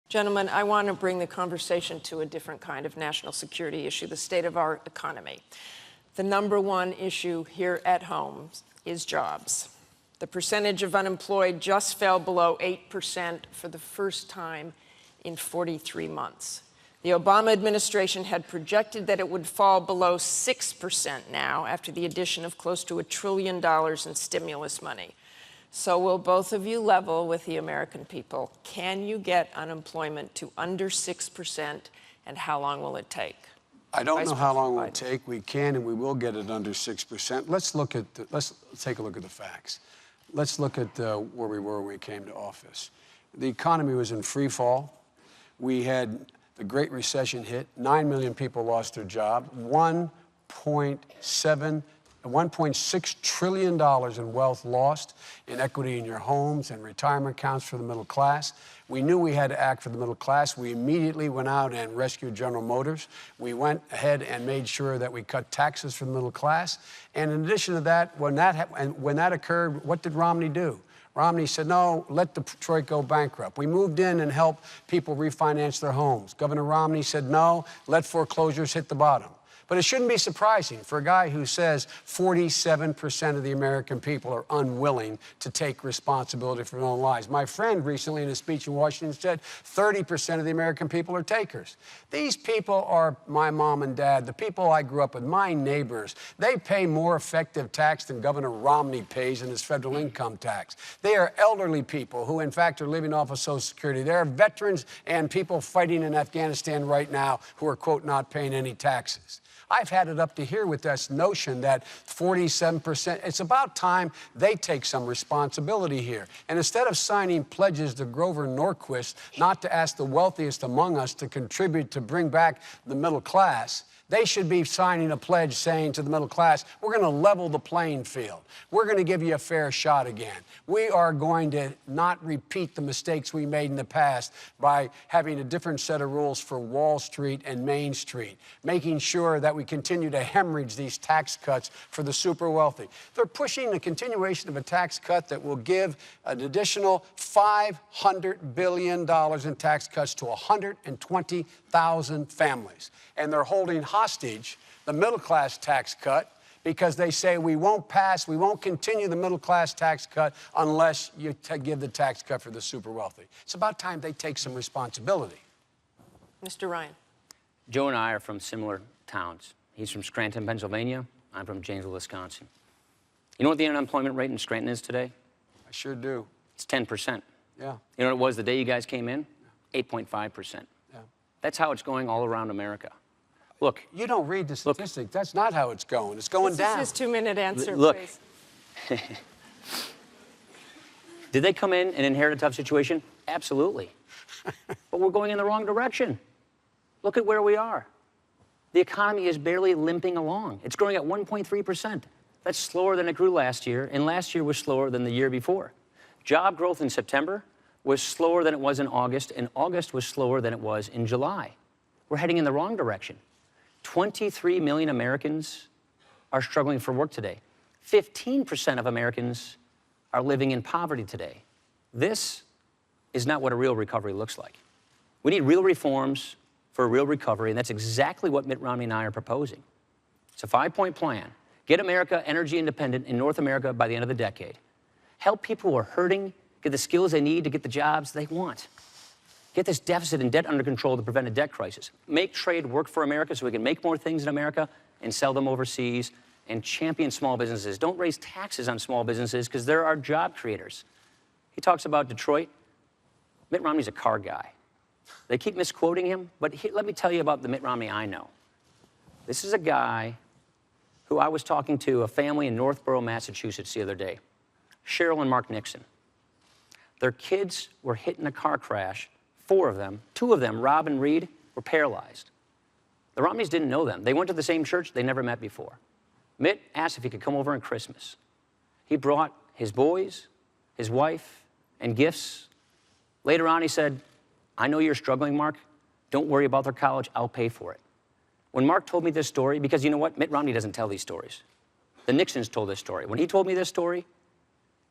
Gentlemen, I want to bring the conversation to a different kind of national security issue, the state of our economy. The number one issue here at home is jobs. The percentage of unemployed just fell below 8% for the first time in 43 months. The Obama administration had projected that it would fall below 6% now after the addition of close to $1 trillion in stimulus money. So will both of you level with the American people? Can you get unemployment to under 6%, and how long will it take? I don't know how long it will take. We can and we will get it under 6%. Let's take a look at the facts. Let's look at where we were when we came to office. The economy was in free fall. We had the Great Recession hit. 9 million people lost their job. $1.6 trillion in wealth lost, in equity in your homes and retirement accounts for the middle class. We knew we had to act for the middle class. We immediately went out and rescued General Motors. We went ahead and made sure that we cut taxes for the middle class. And in addition to that, when that occurred, what did Romney do? Romney said, no, let Detroit go bankrupt. We moved in and helped people refinance their homes. Governor Romney said, no, let foreclosures hit the bottom. But it shouldn't be surprising for a guy who says 47% of the American people are unwilling to take responsibility for their own lives. My friend recently in a speech in Washington said 30% of the American people are takers. These people are my mom and dad, the people I grew up with, my neighbors. They pay more effective tax than Governor Romney pays in his federal income tax. They are elderly people who, in fact, are living off of Social Security. There are veterans and people fighting in Afghanistan right now who are, quote, not paying any taxes. I've had it up to here with this notion that 47%, it's about time they take some responsibility here. And instead of signing pledges to Grover Norquist not to ask the wealthiest among us to contribute to bring back the middle class, they should be signing a pledge saying to the middle class, we're going to level the playing field. We're going to give you a fair shot again. We are going to not repeat the mistakes we made in the past by having a different set of rules for Wall Street and Main Street, making sure that we continue to hemorrhage these tax cuts for the super wealthy. They're pushing the continuation of a tax cut that will give an additional $500 billion in tax cuts to 120,000 families. And they're holding hostage the middle class tax cut because they say we won't continue the middle class tax cut unless you give the tax cut for the super wealthy. It's about time they take some responsibility. Mr. Ryan. Joe and I are from similar towns. He's from Scranton, Pennsylvania. I'm from Janesville, Wisconsin. You know what the unemployment rate in Scranton is today? I sure do. It's 10%. Yeah. You know what it was the day you guys came in? 8.5%. Yeah. That's how it's going all around America. Look. You don't read the statistics. That's not how it's going. It's going down. This is his 2-minute answer, look, please. Did they come in and inherit a tough situation? Absolutely. But we're going in the wrong direction. Look at where we are. The economy is barely limping along. It's growing at 1.3%. That's slower than it grew last year, and last year was slower than the year before. Job growth in September was slower than it was in August, and August was slower than it was in July. We're heading in the wrong direction. 23 million Americans are struggling for work today. 15% of Americans are living in poverty today. This is not what a real recovery looks like. We need real reforms for a real recovery, and that's exactly what Mitt Romney and I are proposing. It's a 5-point plan. Get America energy independent in North America by the end of the decade. Help people who are hurting get the skills they need to get the jobs they want. Get this deficit and debt under control to prevent a debt crisis. Make trade work for America so we can make more things in America and sell them overseas, and champion small businesses. Don't raise taxes on small businesses because they're our job creators. He talks about Detroit. Mitt Romney's a car guy. They keep misquoting him, but let me tell you about the Mitt Romney I know. This is a guy who I was talking to, a family in Northborough, Massachusetts the other day, Cheryl and Mark Nixon. Their kids were hit in a car crash. 4 of them, 2 of them, Rob and Reed, were paralyzed. The Romneys didn't know them. They went to the same church they never met before. Mitt asked if he could come over on Christmas. He brought his boys, his wife, and gifts. Later on, he said, I know you're struggling, Mark. Don't worry about their college. I'll pay for it. When Mark told me this story, because you know what? Mitt Romney doesn't tell these stories. The Nixons told this story. When he told me this story,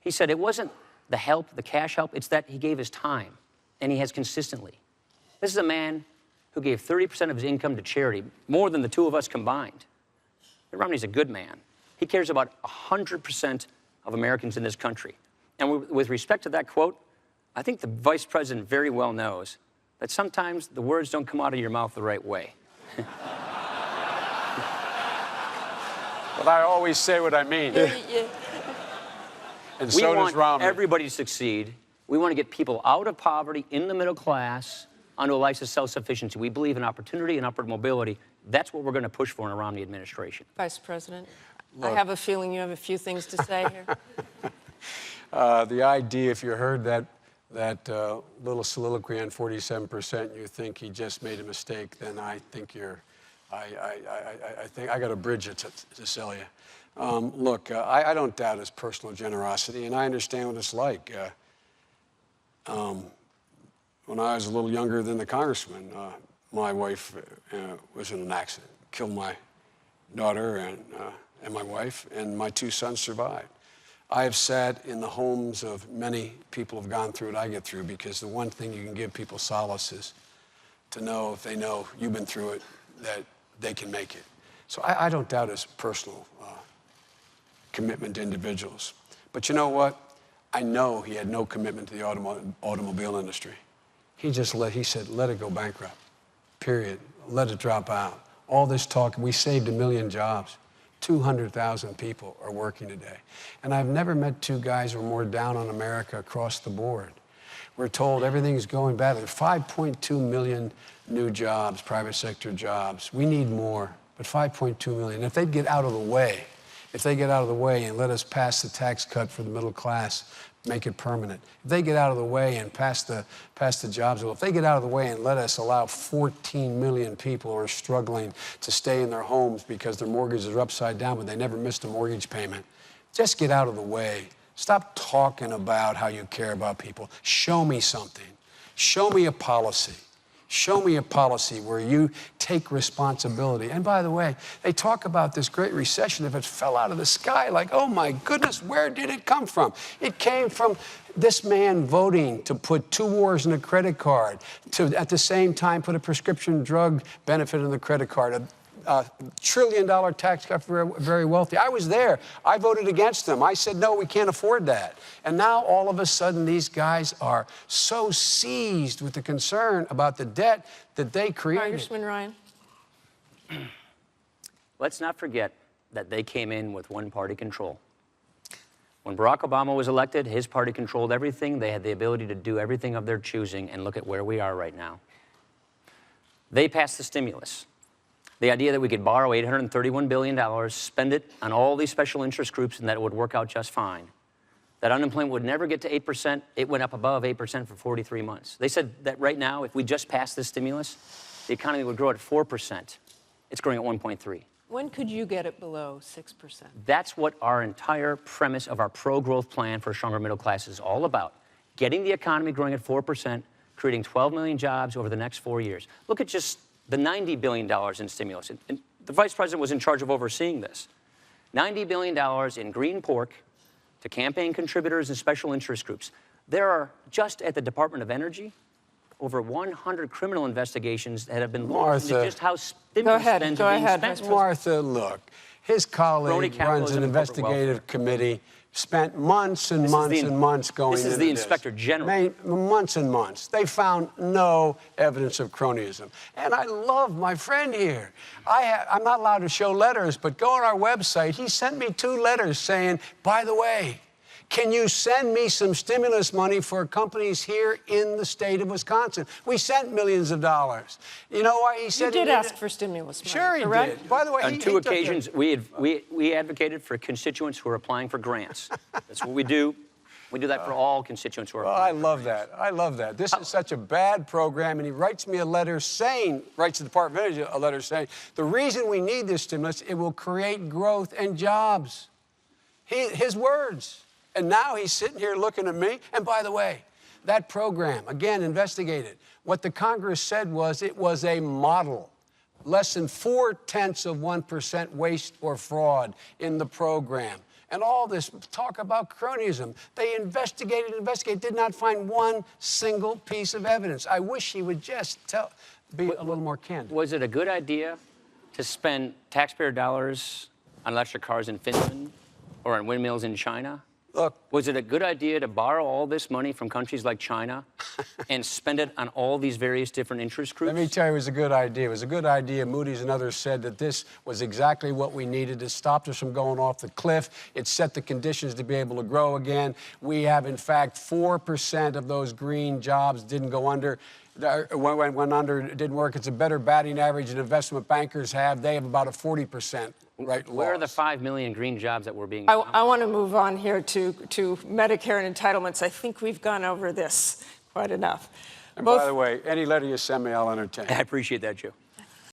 he said it wasn't the help, the cash help, it's that he gave his time, and he has consistently. This is a man who gave 30% of his income to charity, more than the two of us combined. Mitt Romney's a good man. He cares about 100% of Americans in this country. And with respect to that quote, I think the vice president very well knows that sometimes the words don't come out of your mouth the right way. But I always say what I mean. And We so does want Romney. everybody to succeed. We want to get people out of poverty, in the middle class, onto a life of self-sufficiency. We believe in opportunity and upward mobility. That's what we're going to push for in a Romney administration. Vice President, I have a feeling you have a few things to say here. The idea, if you heard that little soliloquy on 47%, you think he just made a mistake, then I think I think I got a bridge to sell you. Look, I don't doubt his personal generosity, and I understand what it's like. When I was a little younger than the congressman, my wife was in an accident, killed my daughter and my wife, and my two sons survived. I have sat in the homes of many people who have gone through what I get through, because the one thing you can give people solace is to know, if they know you've been through it, that they can make it. So I don't doubt his personal commitment to individuals. But you know what? I know he had no commitment to the automobile industry. He said, let it go bankrupt, period. Let it drop out. All this talk, we saved 1 million jobs. 200,000 people are working today. And I've never met two guys who are more down on America across the board. We're told everything's going bad. There's 5.2 million new jobs, private sector jobs. We need more, but 5.2 million. If they'd get out of the way, and let us pass the tax cut for the middle class, make it permanent. If they get out of the way and pass the jobs bill, if they get out of the way and let us allow 14 million people who are struggling to stay in their homes because their mortgages are upside down, but they never missed a mortgage payment, just get out of the way. Stop talking about how you care about people. Show me something. Show me a policy. Show me a policy where you take responsibility. And by the way, they talk about this Great Recession. If it fell out of the sky, like, oh my goodness, where did it come from? It came from this man voting to put 2 wars in a credit card, to at the same time put a prescription drug benefit in the credit card, a $1 trillion tax cut for very wealthy. I was there. I voted against them. I said, no, we can't afford that. And now all of a sudden these guys are so seized with the concern about the debt that they created. Congressman Ryan. Let's not forget that they came in with one-party control. When Barack Obama was elected, his party controlled everything. They had the ability to do everything of their choosing, and look at where we are right now. They passed the stimulus. The idea that we could borrow $831 billion, spend it on all these special interest groups, and that it would work out just fine. That unemployment would never get to 8%. It went up above 8% for 43 months. They said that right now, if we just passed this stimulus, the economy would grow at 4%. It's growing at 1.3. When could you get it below 6%? That's what our entire premise of our pro-growth plan for a stronger middle class is all about. Getting the economy growing at 4%, creating 12 million jobs over the next 4 years. Look at just the $90 billion in stimulus. And the vice president was in charge of overseeing this. $90 billion in green pork to campaign contributors and special interest groups. There are, just at the Department of Energy, over 100 criminal investigations that have been launched into just how stimulus spends are being spent. Martha, look, his colleague runs an investigative committee, spent months and months and months going into this. This is the Inspector General. Months and months. They found no evidence of cronyism. And I love my friend here. I'm not allowed to show letters, but go on our website. He sent me 2 letters saying, by the way, can you send me some stimulus money for companies here in the state of Wisconsin? We sent millions of dollars. You know why he said You did ask for stimulus money, Sure he correct? did. By the way, on 2 occasions, we advocated for constituents who are applying for grants. That's what we do. We do that for all constituents who are applying. I love that. I love that. This is such a bad program, and he writes me a letter saying, writes the Department of Energy a letter saying, the reason we need this stimulus, it will create growth and jobs. His words. And now he's sitting here looking at me. And by the way, that program, again, investigated. What the Congress said was it was a model. Less than 0.4% waste or fraud in the program. And all this talk about cronyism. They investigated, did not find one single piece of evidence. I wish he would just be a little more candid. Was it a good idea to spend taxpayer dollars on electric cars in Finland or on windmills in China? Look, was it a good idea to borrow all this money from countries like China and spend it on all these various different interest groups? let me tell you, it was a good idea. It was a good idea. Moody's and others said that this was exactly what we needed. It stopped us from going off the cliff. It set the conditions to be able to grow again. We have, in fact, 4% of those green jobs didn't go under. Went under, it didn't work. It's a better batting average than investment bankers have. They have about a 40% right Where are the loss. 5 million green jobs that were being... I want to move on here to Medicare and entitlements. I think we've gone over this quite enough. And by the way, any letter you send me, I'll entertain. I appreciate that, Joe.